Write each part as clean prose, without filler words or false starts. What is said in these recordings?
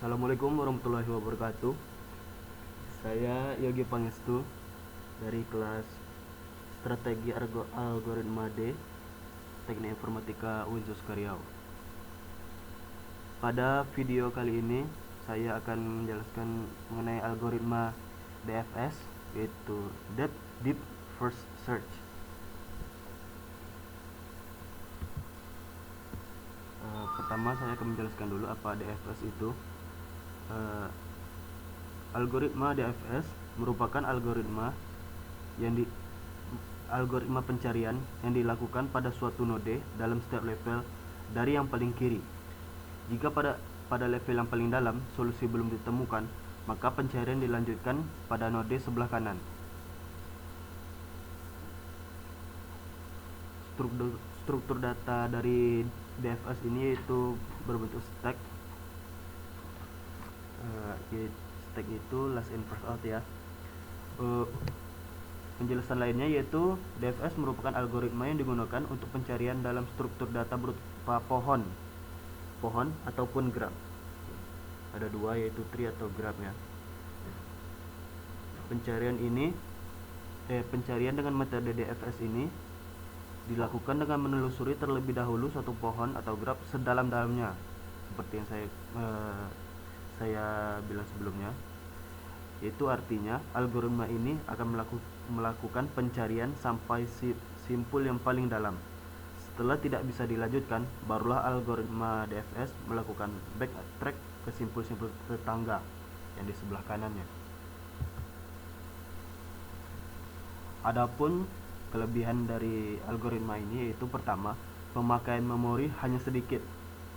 Assalamualaikum warahmatullahi wabarakatuh. Saya Yogi Pangestu dari kelas Strategi Algoritma D, Teknik Informatika Unsur Karyau. Pada video kali ini saya akan menjelaskan mengenai algoritma DFS, yaitu Deep First Search. Pertama saya akan menjelaskan dulu apa DFS itu. Algoritma DFS merupakan algoritma pencarian yang dilakukan pada suatu node dalam setiap level dari yang paling kiri. Jika pada level yang paling dalam solusi belum ditemukan, maka pencarian dilanjutkan pada node sebelah kanan. Struktur data dari DFS ini yaitu berbentuk stack. Stack itu last in first out ya. Penjelasan lainnya yaitu DFS merupakan algoritma yang digunakan untuk pencarian dalam struktur data berupa pohon ataupun graf. Ada dua, yaitu tree atau graph ya. Pencarian dengan metode DFS ini dilakukan dengan menelusuri terlebih dahulu suatu pohon atau graf sedalam-dalamnya, seperti yang saya bilang sebelumnya. Itu artinya algoritma ini akan melakukan pencarian sampai simpul yang paling dalam. Setelah tidak bisa dilanjutkan, barulah algoritma DFS melakukan backtrack ke simpul-simpul tetangga yang di sebelah kanannya. Adapun kelebihan dari algoritma ini yaitu pertama, pemakaian memori hanya sedikit,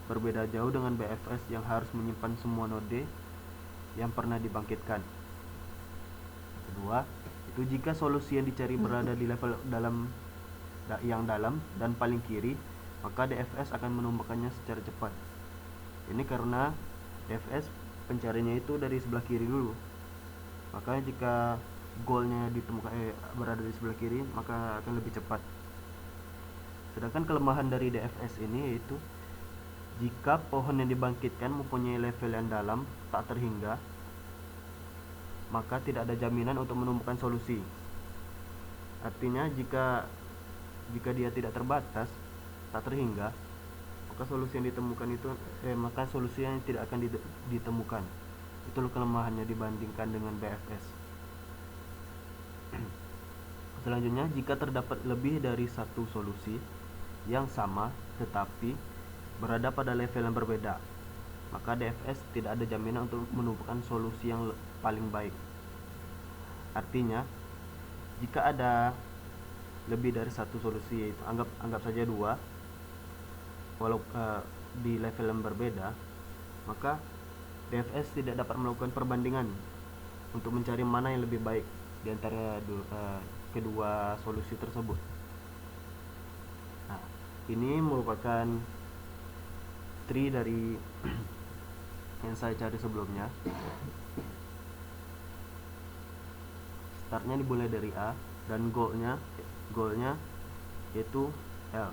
berbeda jauh dengan BFS yang harus menyimpan semua node yang pernah dibangkitkan. Kedua, itu jika solusi yang dicari berada di level yang dalam dan paling kiri, maka DFS akan menemukannya secara cepat. Ini karena DFS pencariannya itu dari sebelah kiri dulu. Maka jika goalnya ditemukan berada di sebelah kiri, maka akan lebih cepat. Sedangkan kelemahan dari DFS ini yaitu jika pohon yang dibangkitkan mempunyai level yang dalam tak terhingga, maka tidak ada jaminan untuk menemukan solusi. Artinya jika dia tidak terbatas, tak terhingga, maka solusi yang ditemukan itu tidak akan ditemukan. Itulah kelemahannya dibandingkan dengan BFS. Selanjutnya, jika terdapat lebih dari satu solusi yang sama tetapi berada pada level yang berbeda, maka DFS tidak ada jaminan untuk menemukan solusi yang paling baik. Artinya, jika ada lebih dari satu solusi, yaitu anggap saja dua, walau di level yang berbeda, maka DFS tidak dapat melakukan perbandingan untuk mencari mana yang lebih baik di antara kedua solusi tersebut. Nah, ini merupakan tree dari yang saya cari sebelumnya. Startnya dimulai dari A dan goalnya yaitu L.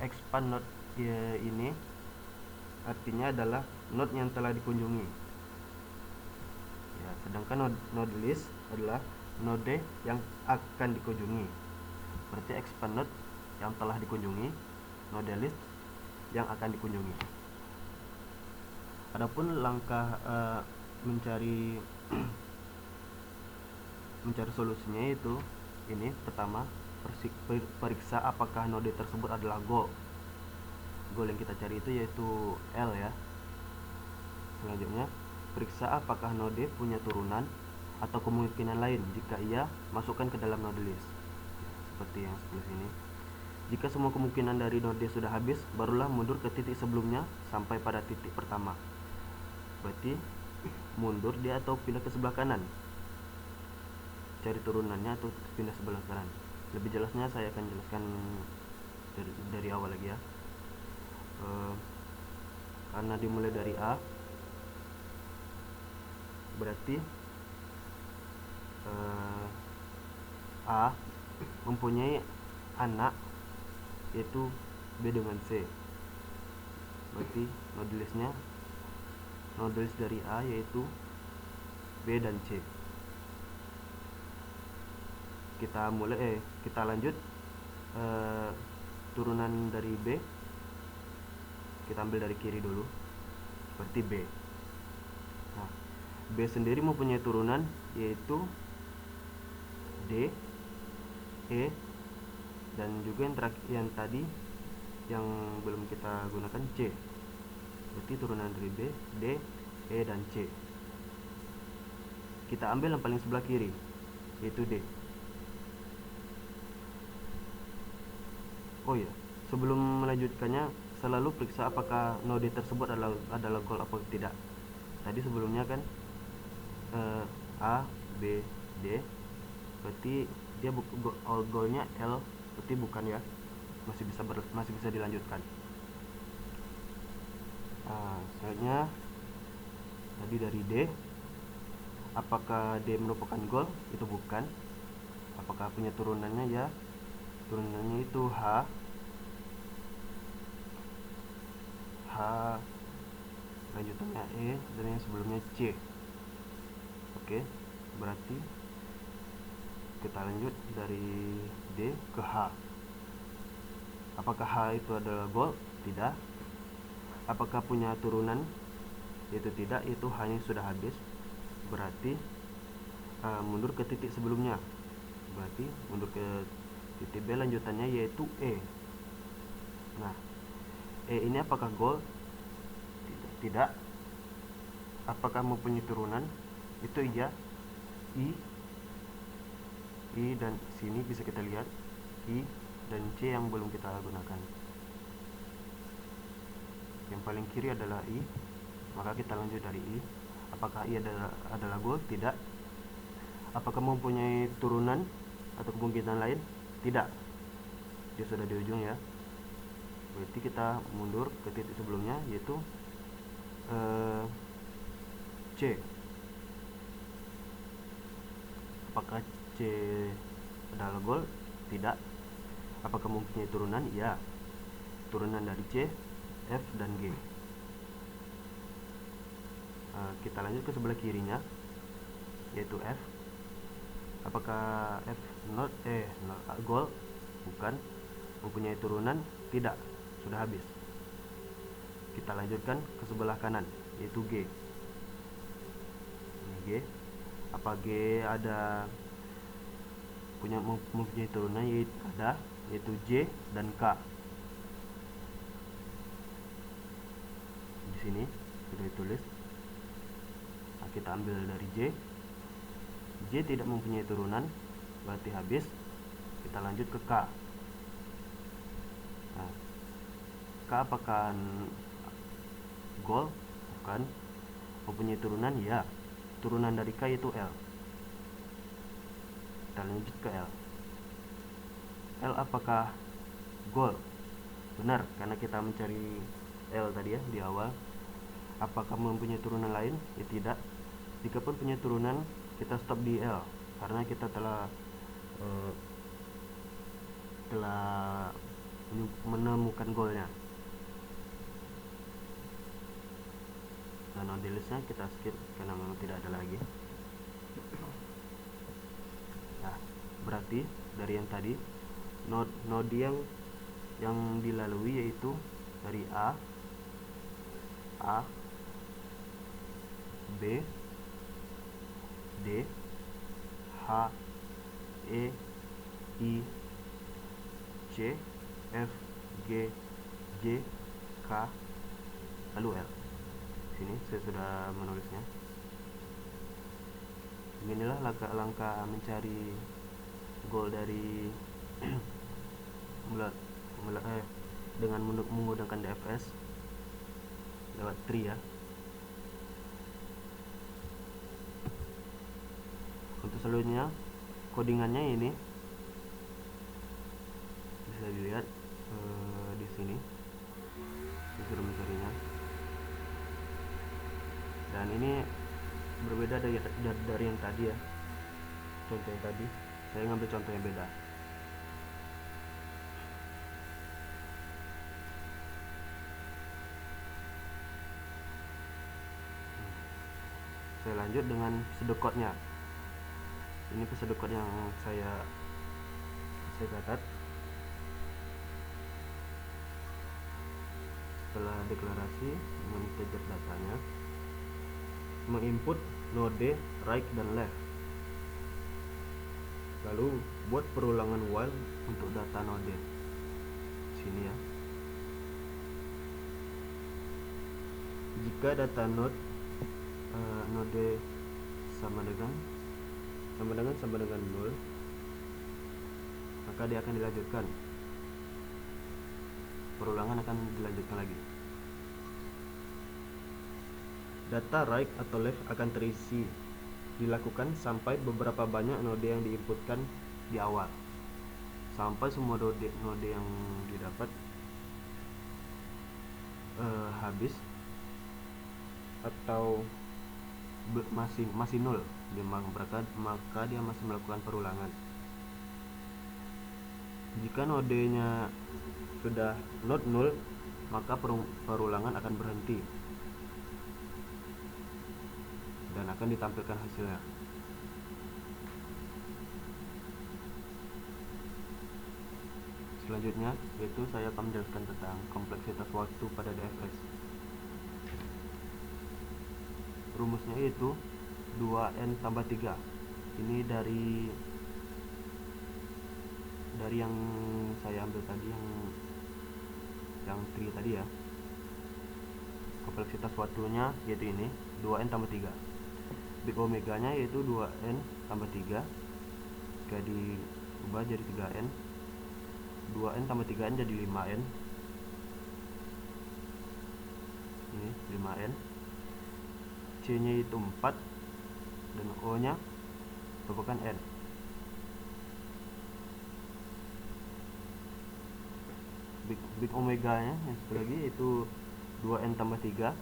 Expand node ini artinya adalah node yang telah dikunjungi ya, sedangkan node list adalah node yang akan dikunjungi. Berarti expand node yang telah dikunjungi, node list yang akan dikunjungi. Adapun langkah mencari solusinya itu ini pertama, periksa apakah node tersebut adalah goal yang kita cari itu yaitu L ya. Selanjutnya, periksa apakah node punya turunan atau kemungkinan lain. Jika iya, masukkan ke dalam node list seperti yang sebelah sini. Jika semua kemungkinan dari node sudah habis, barulah mundur ke titik sebelumnya sampai pada titik pertama. Berarti mundur dia atau pindah ke sebelah kanan, cari turunannya atau pindah sebelah kanan. Lebih jelasnya saya akan jelaskan dari awal lagi ya. Karena dimulai dari A, berarti A mempunyai anak yaitu B dengan C. berarti node list dari A yaitu B dan C. Kita lanjut turunan dari B. Kita ambil dari kiri dulu, seperti B. Nah, B sendiri mempunyai turunan yaitu D, E, dan juga yang tadi yang belum kita gunakan C. Berarti turunan dari B, D, E, dan C. Kita ambil yang paling sebelah kiri, yaitu D. Oh ya, sebelum melanjutkannya, selalu periksa apakah node tersebut adalah goal atau tidak. Tadi sebelumnya kan A, B, D, berarti dia goalnya L, berarti bukan ya, masih bisa dilanjutkan. Selanjutnya tadi dari D, apakah D merupakan goal? Itu bukan. Apakah punya turunannya? Ya, turunannya itu H, lanjutannya E, dan yang sebelumnya C. Oke, berarti kita lanjut dari D ke H. Apakah H itu adalah goal? Tidak. Apakah punya turunan? Itu tidak, itu hanya sudah habis. Berarti mundur ke titik sebelumnya. Berarti mundur ke titik B, lanjutannya yaitu E. Nah, E ini apakah goal? Tidak. Apakah mempunyai turunan? Itu iya. I dan sini bisa kita lihat I dan C yang belum kita gunakan. Yang paling kiri adalah I, maka kita lanjut dari I. Apakah I adalah goal? Tidak. Apakah mempunyai turunan atau kemungkinan lain? Tidak. Dia sudah di ujung ya. Berarti kita mundur ke titik sebelumnya, yaitu C. Apakah C adalah goal? Tidak. Apakah mempunyai turunan? Ya. Turunan dari C, F, dan G. Kita lanjut ke sebelah kirinya, yaitu F. Apakah F not goal? Bukan. Mempunyai turunan? Tidak. Sudah habis. Kita lanjutkan ke sebelah kanan, yaitu G. Ini G. Apa G mempunyai turunan? Yaitu J dan K. Di sini sudah ditulis. Nah, kita ambil dari J. J tidak mempunyai turunan, berarti habis. Kita lanjut ke K. Nah, K apakah goal? Bukan. Mempunyai turunan? Ya. Turunan dari K yaitu L. Kita lanjut ke L. L apakah goal? Benar, karena kita mencari L tadi ya di awal. Apakah mempunyai turunan lain? Ya tidak. Jikapun punya turunan, kita stop di L, karena kita telah menemukan goalnya. Dan node listnya kita skip karena memang tidak ada lagi. Nah, berarti dari yang tadi node yang dilalui yaitu dari A, B, D, H, E, I, C, F, G, J, K, lalu L. Sini saya sudah menulisnya. Beginilah langkah-langkah mencari goal dari dengan menggunakan DFS lewat tree ya. Untuk selanjutnya codingannya ini bisa dilihat di sini. Saya sudah mencarinya. Dan ini berbeda dari yang tadi ya. Contoh yang tadi, saya ngambil contoh yang beda. Saya lanjut dengan pseudocode-nya. Ini pseudocode yang saya catat. Setelah deklarasi menginteger datanya, menginput node right dan left, lalu buat perulangan while untuk data node sini ya. Jika data node sama dengan 0, maka dia akan dilanjutkan, perulangan akan dilanjutkan lagi. Data right atau left akan terisi dilakukan sampai beberapa banyak node yang diinputkan di awal, sampai semua node yang didapat habis atau masih 0, maka dia masih melakukan perulangan. Jika nodenya sudah not 0, maka perulangan akan berhenti dan akan ditampilkan hasilnya. Selanjutnya yaitu saya akan menjelaskan tentang kompleksitas waktu pada DFS. Rumusnya yaitu 2n tambah 3. Ini dari yang saya ambil tadi, yang tree tadi ya. Kompleksitas waktunya yaitu ini 2n tambah 3. Big omeganya yaitu 2n tambah 3. Jika diubah jadi 3n, 2n tambah 3n jadi 5n. Ini 5n. C nya itu 4 dan O nya merupakan N. Big omega nya yang satu lagi itu 2n tambah 3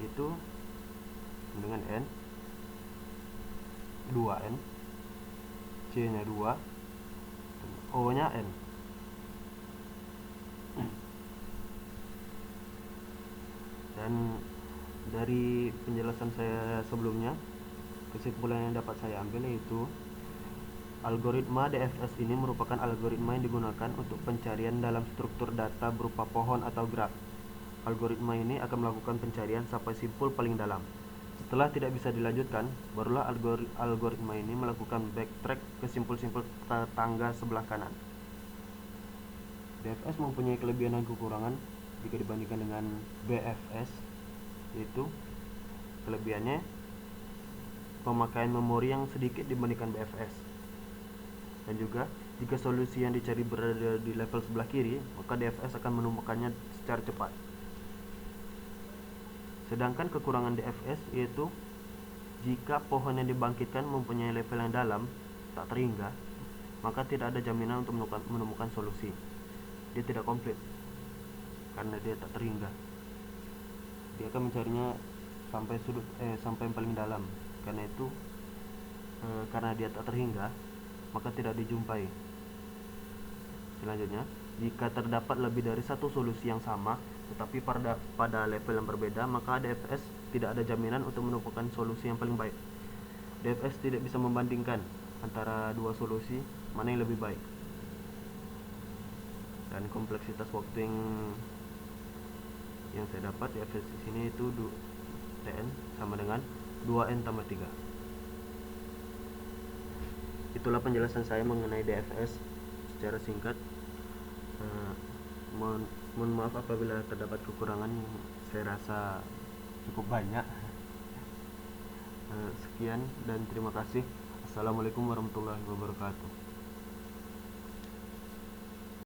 itu dengan N, 2n, C nya 2 dan O nya N. Dan dari penjelasan saya sebelumnya, kesimpulan yang dapat saya ambil yaitu algoritma DFS ini merupakan algoritma yang digunakan untuk pencarian dalam struktur data berupa pohon atau graf. Algoritma ini akan melakukan pencarian sampai simpul paling dalam. Setelah tidak bisa dilanjutkan, barulah algoritma ini melakukan backtrack ke simpul-simpul tetangga sebelah kanan. DFS mempunyai kelebihan dan kekurangan jika dibandingkan dengan BFS, yaitu kelebihannya pemakaian memori yang sedikit dibandingkan BFS, dan juga jika solusi yang dicari berada di level sebelah kiri, maka DFS akan menemukannya secara cepat. Sedangkan kekurangan DFS yaitu jika pohon yang dibangkitkan mempunyai level yang dalam, tak terhingga, maka tidak ada jaminan untuk menemukan solusi. Dia tidak komplit karena dia tak terhingga. Dia akan mencarinya sampai sampai yang paling dalam. Karena itu karena dia tak terhingga, maka tidak dijumpai. Selanjutnya, jika terdapat lebih dari satu solusi yang sama tetapi pada level yang berbeda, maka DFS tidak ada jaminan untuk menemukan solusi yang paling baik. DFS tidak bisa membandingkan antara dua solusi mana yang lebih baik. Dan kompleksitas waktu yang saya dapat DFS di sini itu Tn sama dengan 2n tambah 3. Itulah penjelasan saya mengenai DFS secara singkat. Mohon maaf apabila terdapat kekurangan, saya rasa cukup banyak. Sekian dan terima kasih. Assalamualaikum warahmatullahi wabarakatuh.